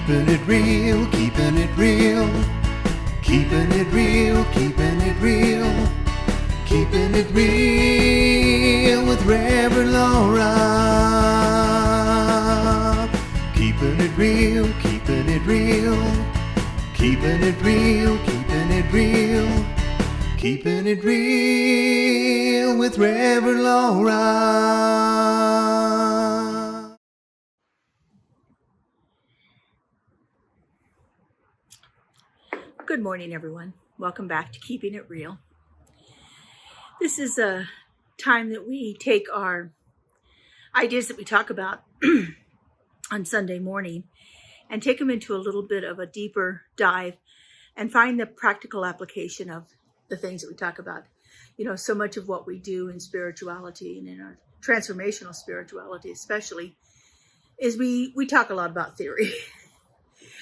Keeping it real, keeping it real. Keeping it real, keeping it real. Keeping it real with Reverend Laura. Keeping it real, keeping it real. Keeping it real, keeping it real. Keeping it real with Reverend Laura. Good morning, everyone. Welcome back to Keeping It Real. This is a time that we take our ideas that we talk about on Sunday morning and take them into a little bit of a deeper dive and find the practical application of the things that we talk about. You know, so much of what we do in spirituality and in our transformational spirituality especially is we talk a lot about theory.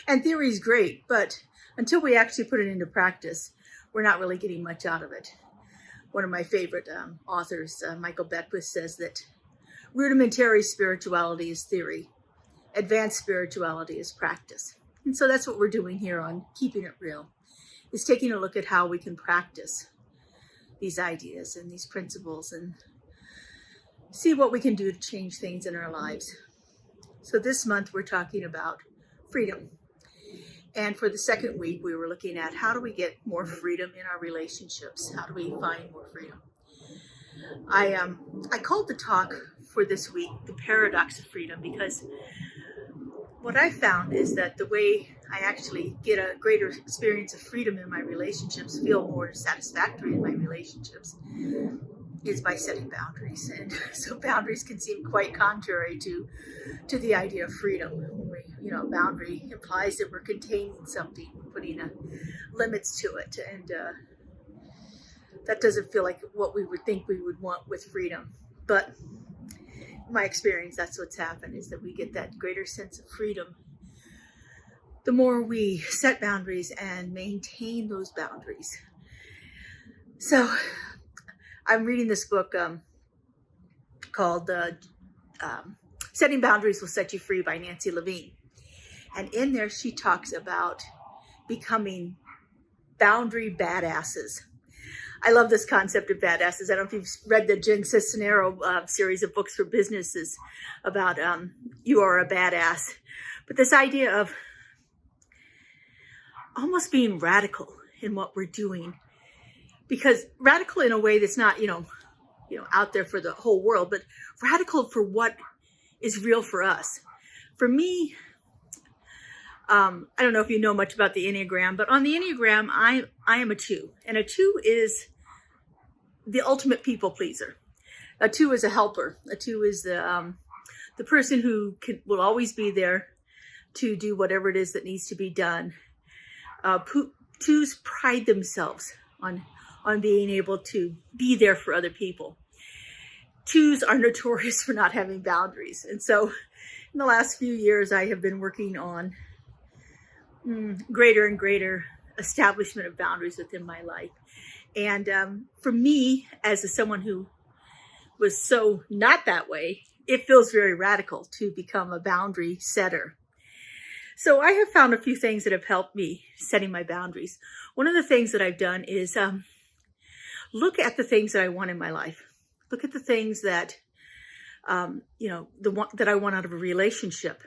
And theory is great, but until we actually put it into practice, we're not really getting much out of it. One of my favorite authors, Michael Beckwith, says that rudimentary spirituality is theory. Advanced spirituality is practice. And so that's what we're doing here on Keeping It Real, is taking a look at how we can practice these ideas and these principles and see what we can do to change things in our lives. So this month we're talking about freedom. And for the second week, we were looking at how do we get more freedom in our relationships? How do we find more freedom? I called the talk for this week the paradox of freedom, because what I found is that the way I actually get a greater experience of freedom in my relationships, feel more satisfactory in my relationships, is by setting boundaries. And so boundaries can seem quite contrary to the idea of freedom. Boundary implies that we're containing something, putting limits to it, and that doesn't feel like what we would think we would want with freedom. But in my experience, that's what's happened, is that we get that greater sense of freedom the more we set boundaries and maintain those boundaries. So I'm reading this book called Setting Boundaries Will Set You Free by Nancy Levine. And in there, she talks about becoming boundary badasses. I love this concept of badasses. I don't know if you've read the Jen Cisnero series of books for businesses about you are a badass. But this idea of almost being radical in what we're doing. Because radical in a way that's not, out there for the whole world, but radical for what is real for us. For me, I don't know if you know much about the Enneagram, but on the Enneagram, I am a 2. And a 2 is the ultimate people pleaser. A 2 is a helper. A 2 is the person who will always be there to do whatever it is that needs to be done. 2s pride themselves on being able to be there for other people. 2s are notorious for not having boundaries. And so in the last few years, I have been working on greater and greater establishment of boundaries within my life. And for me, as someone who was so not that way, it feels very radical to become a boundary setter. So I have found a few things that have helped me setting my boundaries. One of the things that I've done is look at the things that I want in my life. Look at the things that, that I want out of a relationship.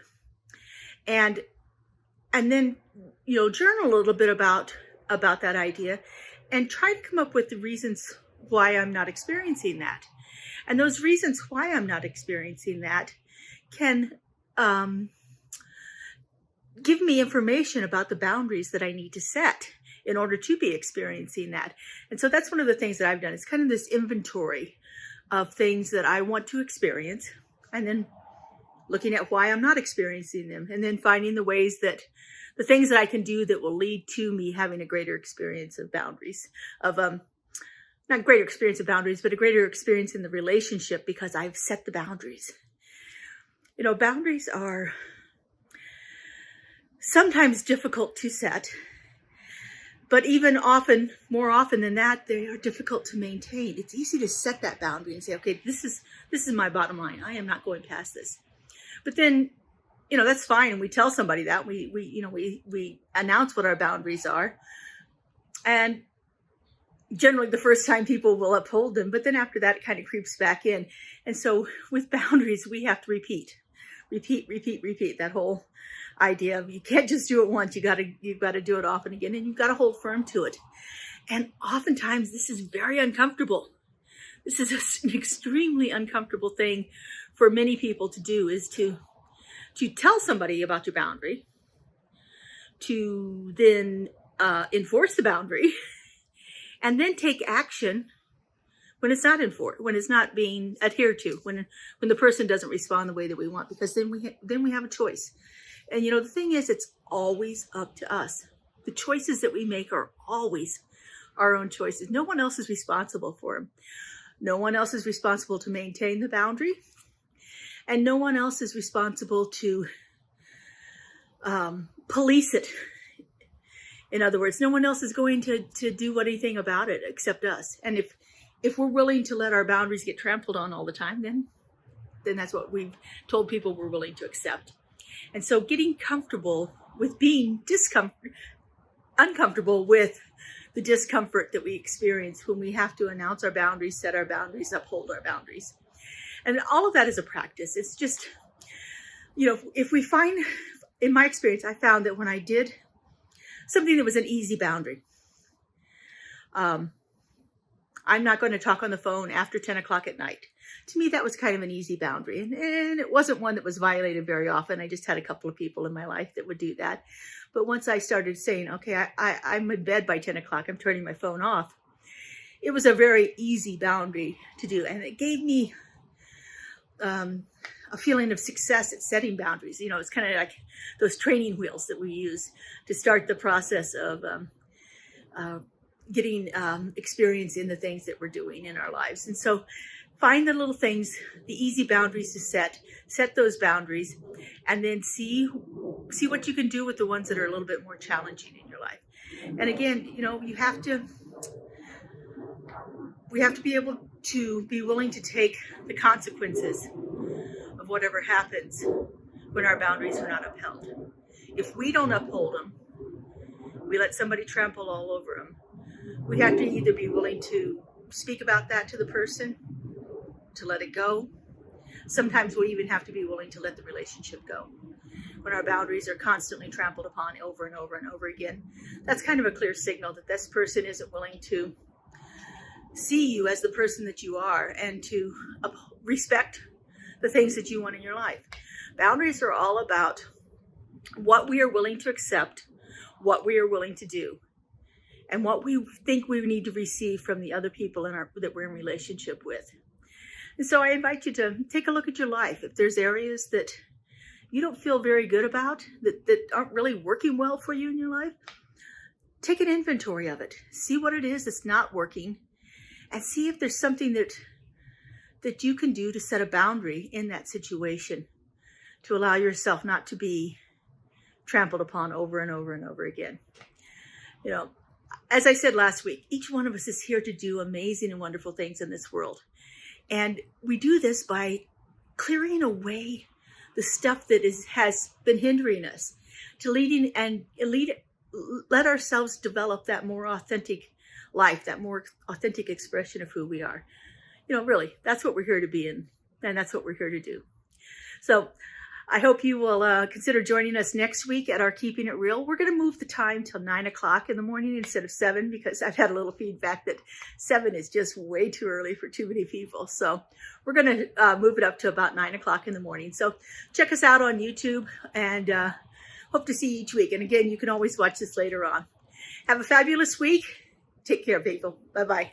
And then, journal a little bit about that idea and try to come up with the reasons why I'm not experiencing that. And those reasons why I'm not experiencing that can give me information about the boundaries that I need to set in order to be experiencing that. And so that's one of the things that I've done. It's kind of this inventory of things that I want to experience, and then looking at why I'm not experiencing them, and then finding the things that I can do that will lead to me having a greater experience of boundaries, not greater experience of boundaries, but a greater experience in the relationship because I've set the boundaries. Boundaries are sometimes difficult to set, but more often than that, they are difficult to maintain. It's easy to set that boundary and say, okay, this is my bottom line. I am not going past this. But then that's fine. We tell somebody that we announce what our boundaries are. And generally the first time people will uphold them, but then after that, it kind of creeps back in. And so with boundaries, we have to repeat that whole idea of you can't just do it once. You've got to do it often again, and you've got to hold firm to it. And oftentimes this is very uncomfortable. This is an extremely uncomfortable thing for many people to do, is to tell somebody about your boundary, to then enforce the boundary, and then take action when it's not enforced, when it's not being adhered to, when the person doesn't respond the way that we want, because then we have a choice. And the thing is, it's always up to us. The choices that we make are always our own choices. No one else is responsible for them. No one else is responsible to maintain the boundary, and no one else is responsible to police it. In other words, no one else is going to do anything about it except us. And if we're willing to let our boundaries get trampled on all the time, then that's what we've told people we're willing to accept. And so getting comfortable with being uncomfortable with the discomfort that we experience when we have to announce our boundaries, set our boundaries, uphold our boundaries. And all of that is a practice. It's just, if we find, in my experience, I found that when I did something that was an easy boundary, I'm not going to talk on the phone after 10 o'clock at night. To me, that was kind of an easy boundary. And it wasn't one that was violated very often. I just had a couple of people in my life that would do that. But once I started saying, okay, I'm in bed by 10 o'clock, I'm turning my phone off, it was a very easy boundary to do. And it gave me a feeling of success at setting boundaries. It's kind of like those training wheels that we use to start the process of getting experience in the things that we're doing in our lives. And so find the little things, the easy boundaries to set those boundaries, and then see what you can do with the ones that are a little bit more challenging in your life. And again, we have to be able to be willing to take the consequences of whatever happens when our boundaries are not upheld. If we don't uphold them, we let somebody trample all over them. We have to either be willing to speak about that to the person, to let it go. Sometimes we even have to be willing to let the relationship go. When our boundaries are constantly trampled upon over and over and over again, that's kind of a clear signal that this person isn't willing to see you as the person that you are and to respect the things that you want in your life. Boundaries are all about what we are willing to accept, what we are willing to do, and what we think we need to receive from the other people that we're in relationship with. And so I invite you to take a look at your life. If there's areas that you don't feel very good about, that aren't really working well for you in your life, take an inventory of it. See what it is that's not working, and see if there's something that you can do to set a boundary in that situation to allow yourself not to be trampled upon over and over and over again. As I said last week, each one of us is here to do amazing and wonderful things in this world. And we do this by clearing away the stuff that has been hindering us, to let ourselves develop that more authentic life, that more authentic expression of who we are. Really, that's what we're here to be in, and that's what we're here to do. So I hope you will consider joining us next week at our Keeping It Real. We're going to move the time till 9 o'clock in the morning instead of 7, because I've had a little feedback that 7 is just way too early for too many people. So we're going to move it up to about 9 o'clock in the morning. So check us out on YouTube, and hope to see you each week. And again, you can always watch this later on. Have a fabulous week. Take care, people. Bye-bye.